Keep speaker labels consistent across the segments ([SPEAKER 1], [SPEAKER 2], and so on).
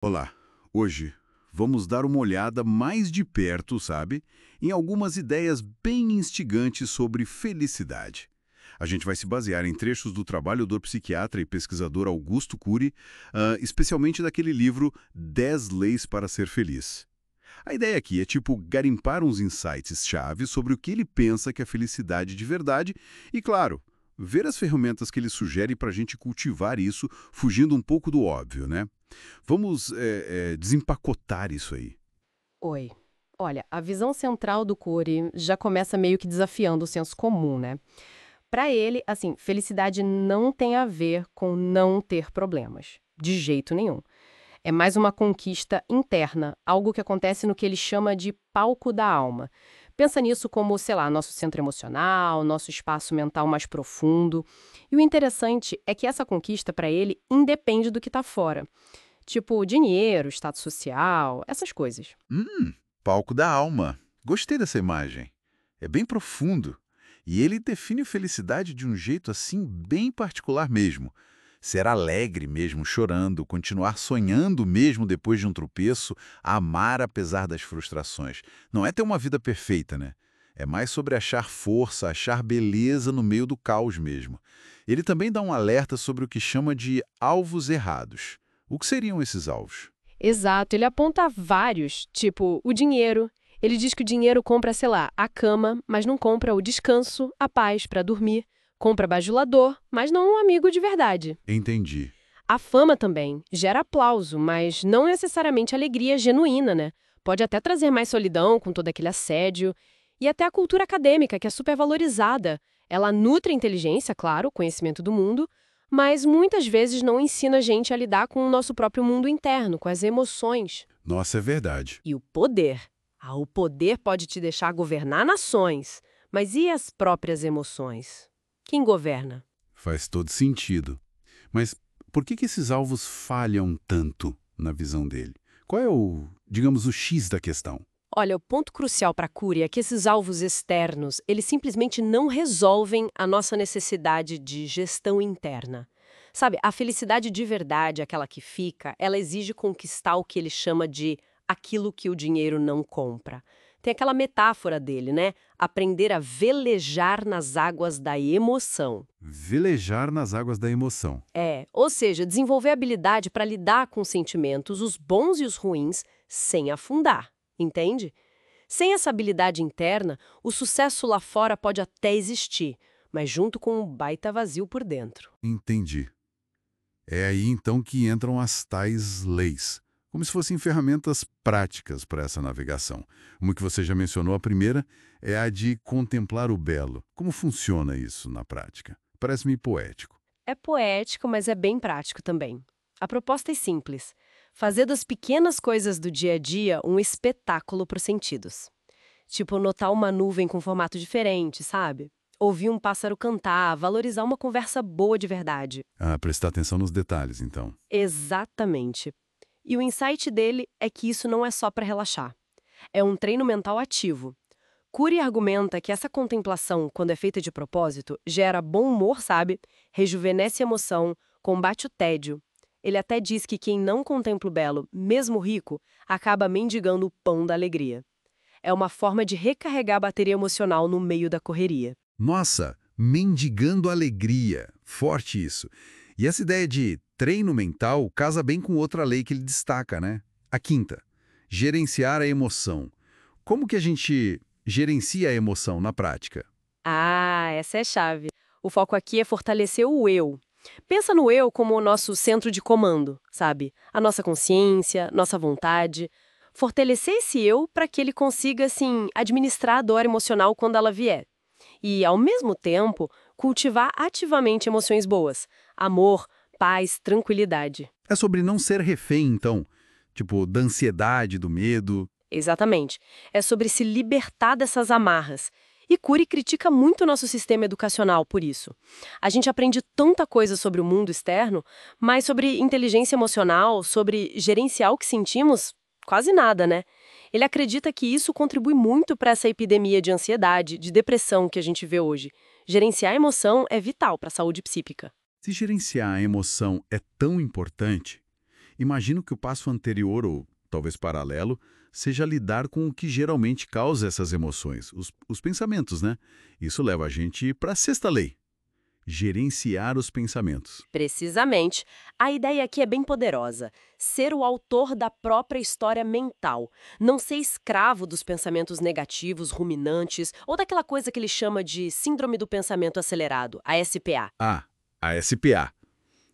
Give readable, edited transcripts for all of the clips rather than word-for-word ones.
[SPEAKER 1] Olá, hoje vamos dar uma olhada mais de perto, sabe, em algumas ideias bem instigantes sobre felicidade. A gente vai se basear em trechos do trabalho do psiquiatra e pesquisador Augusto Cury, especialmente daquele livro 10 Leis para Ser Feliz. A ideia aqui é tipo garimpar uns insights-chave sobre o que ele pensa que é felicidade de verdade e, claro, ver as ferramentas que ele sugere para a gente cultivar isso, fugindo um pouco do óbvio, né? Vamos desempacotar isso aí.
[SPEAKER 2] Oi. Olha, a visão central do Cury já começa meio que desafiando o senso comum, né? Para ele, assim, felicidade não tem a ver com não ter problemas, de jeito nenhum. É mais uma conquista interna, algo que acontece no que ele chama de palco da alma. Pensa nisso como, sei lá, nosso centro emocional, nosso espaço mental mais profundo. E o interessante é que essa conquista, para ele, independe do que está fora. Tipo, dinheiro, status social, essas coisas.
[SPEAKER 1] Palco da alma. Gostei dessa imagem. É bem profundo. E ele define felicidade de um jeito assim bem particular mesmo. Ser alegre mesmo, chorando, continuar sonhando mesmo depois de um tropeço, amar apesar das frustrações. Não é ter uma vida perfeita, né? É mais sobre achar força, achar beleza no meio do caos mesmo. Ele também dá um alerta sobre o que chama de alvos errados. O que seriam esses alvos?
[SPEAKER 2] Exato, ele aponta vários, tipo o dinheiro. Ele diz que o dinheiro compra, sei lá, a cama, mas não compra o descanso, a paz para dormir. Compra bajulador, mas não um amigo de verdade.
[SPEAKER 1] Entendi.
[SPEAKER 2] A fama também gera aplauso, mas não necessariamente alegria genuína, né? Pode até trazer mais solidão com todo aquele assédio. E até a cultura acadêmica, que é super valorizada. Ela nutre a inteligência, claro, o conhecimento do mundo, mas muitas vezes não ensina a gente a lidar com o nosso próprio mundo interno, com as emoções.
[SPEAKER 1] Nossa, é verdade.
[SPEAKER 2] E o poder. O poder pode te deixar governar nações, mas e as próprias emoções? Quem governa?
[SPEAKER 1] Faz todo sentido. Mas por que esses alvos falham tanto na visão dele? Qual é digamos, o X da questão?
[SPEAKER 2] Olha, o ponto crucial para a cura é que esses alvos externos, eles simplesmente não resolvem a nossa necessidade de gestão interna. Sabe, a felicidade de verdade, aquela que fica, ela exige conquistar o que ele chama de aquilo que o dinheiro não compra. Tem aquela metáfora dele, né? Aprender a velejar nas águas da emoção.
[SPEAKER 1] Velejar nas águas da emoção.
[SPEAKER 2] Ou seja, desenvolver habilidade para lidar com os sentimentos, os bons e os ruins, sem afundar, entende? Sem essa habilidade interna, o sucesso lá fora pode até existir, mas junto com um baita vazio por dentro.
[SPEAKER 1] Entendi. É aí então que entram as tais leis, como se fossem ferramentas práticas para essa navegação. Uma que você já mencionou, a primeira, é a de contemplar o belo. Como funciona isso na prática? Parece-me poético.
[SPEAKER 2] É poético, mas é bem prático também. A proposta é simples: fazer das pequenas coisas do dia a dia um espetáculo para os sentidos. Tipo, notar uma nuvem com formato diferente, sabe? Ouvir um pássaro cantar, valorizar uma conversa boa de verdade.
[SPEAKER 1] Ah, prestar atenção nos detalhes, então.
[SPEAKER 2] Exatamente. E o insight dele é que isso não é só para relaxar. É um treino mental ativo. Cury argumenta que essa contemplação, quando é feita de propósito, gera bom humor, sabe? Rejuvenesce a emoção, combate o tédio. Ele até diz que quem não contempla o belo, mesmo rico, acaba mendigando o pão da alegria. É uma forma de recarregar a bateria emocional no meio da correria.
[SPEAKER 1] Nossa, mendigando alegria. Forte isso. E essa ideia de treino mental casa bem com outra lei que ele destaca, né? A quinta, gerenciar a emoção. Como que a gente gerencia a emoção na prática?
[SPEAKER 2] Essa é a chave. O foco aqui é fortalecer o eu. Pensa no eu como o nosso centro de comando, sabe? A nossa consciência, nossa vontade. Fortalecer esse eu para que ele consiga, assim, administrar a dor emocional quando ela vier. E, ao mesmo tempo, cultivar ativamente emoções boas. Amor, paz, tranquilidade.
[SPEAKER 1] É sobre não ser refém, então. Tipo, da ansiedade, do medo.
[SPEAKER 2] Exatamente. É sobre se libertar dessas amarras. E Cury critica muito o nosso sistema educacional por isso. A gente aprende tanta coisa sobre o mundo externo, mas sobre inteligência emocional, sobre gerenciar o que sentimos, quase nada, né? Ele acredita que isso contribui muito para essa epidemia de ansiedade, de depressão que a gente vê hoje. Gerenciar a emoção é vital para a saúde psíquica.
[SPEAKER 1] Se gerenciar a emoção é tão importante, Imagino que o passo anterior, ou talvez paralelo, seja lidar com o que geralmente causa essas emoções, os pensamentos, né? Isso leva a gente para a sexta lei: gerenciar os pensamentos.
[SPEAKER 3] Precisamente. A ideia aqui é bem poderosa. Ser o autor da própria história mental. Não ser escravo dos pensamentos negativos, ruminantes, ou daquela coisa que ele chama de síndrome do pensamento acelerado, a SPA.
[SPEAKER 1] Ah, a SPA.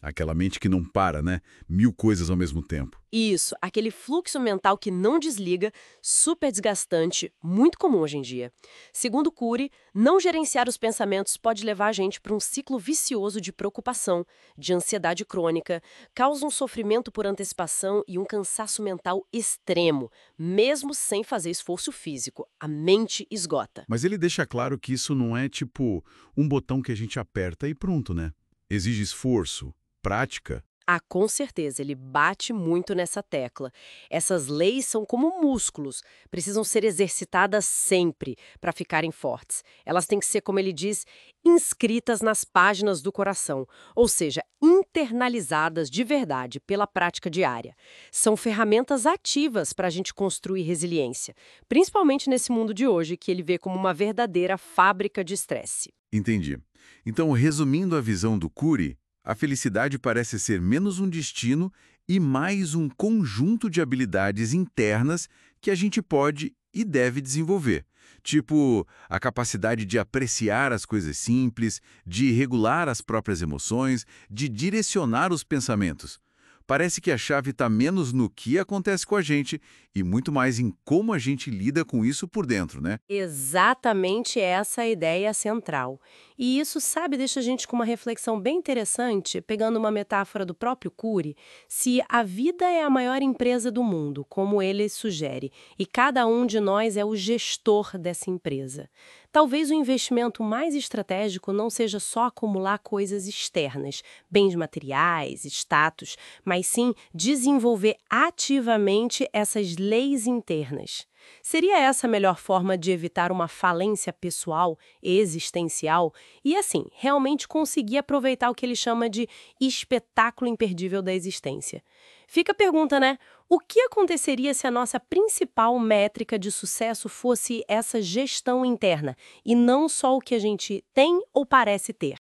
[SPEAKER 1] Aquela mente que não para, né? 1000 coisas ao mesmo tempo.
[SPEAKER 3] Isso, aquele fluxo mental que não desliga, super desgastante, muito comum hoje em dia. Segundo Cury, não gerenciar os pensamentos pode levar a gente para um ciclo vicioso de preocupação, de ansiedade crônica, causa um sofrimento por antecipação e um cansaço mental extremo, mesmo sem fazer esforço físico. A mente esgota.
[SPEAKER 1] Mas ele deixa claro que isso não é tipo um botão que a gente aperta e pronto, né? Exige esforço, prática.
[SPEAKER 3] Ah, com certeza, ele bate muito nessa tecla. Essas leis são como músculos, precisam ser exercitadas sempre para ficarem fortes. Elas têm que ser, como ele diz, inscritas nas páginas do coração, ou seja, internalizadas de verdade pela prática diária. São ferramentas ativas para a gente construir resiliência, principalmente nesse mundo de hoje que ele vê como uma verdadeira fábrica de estresse.
[SPEAKER 1] Entendi. Então, resumindo a visão do Cury, a felicidade parece ser menos um destino e mais um conjunto de habilidades internas que a gente pode e deve desenvolver. Tipo, a capacidade de apreciar as coisas simples, de regular as próprias emoções, de direcionar os pensamentos. Parece que a chave está menos no que acontece com a gente e muito mais em como a gente lida com isso por dentro, né?
[SPEAKER 3] Exatamente essa é a ideia central. E isso, sabe, deixa a gente com uma reflexão bem interessante, pegando uma metáfora do próprio Cury, se a vida é a maior empresa do mundo, como ele sugere, e cada um de nós é o gestor dessa empresa. Talvez o investimento mais estratégico não seja só acumular coisas externas, bens materiais, status, mas sim desenvolver ativamente essas leis internas. Seria essa a melhor forma de evitar uma falência pessoal, existencial, e assim, realmente conseguir aproveitar o que ele chama de espetáculo imperdível da existência? Fica a pergunta, né? O que aconteceria se a nossa principal métrica de sucesso fosse essa gestão interna, e não só o que a gente tem ou parece ter?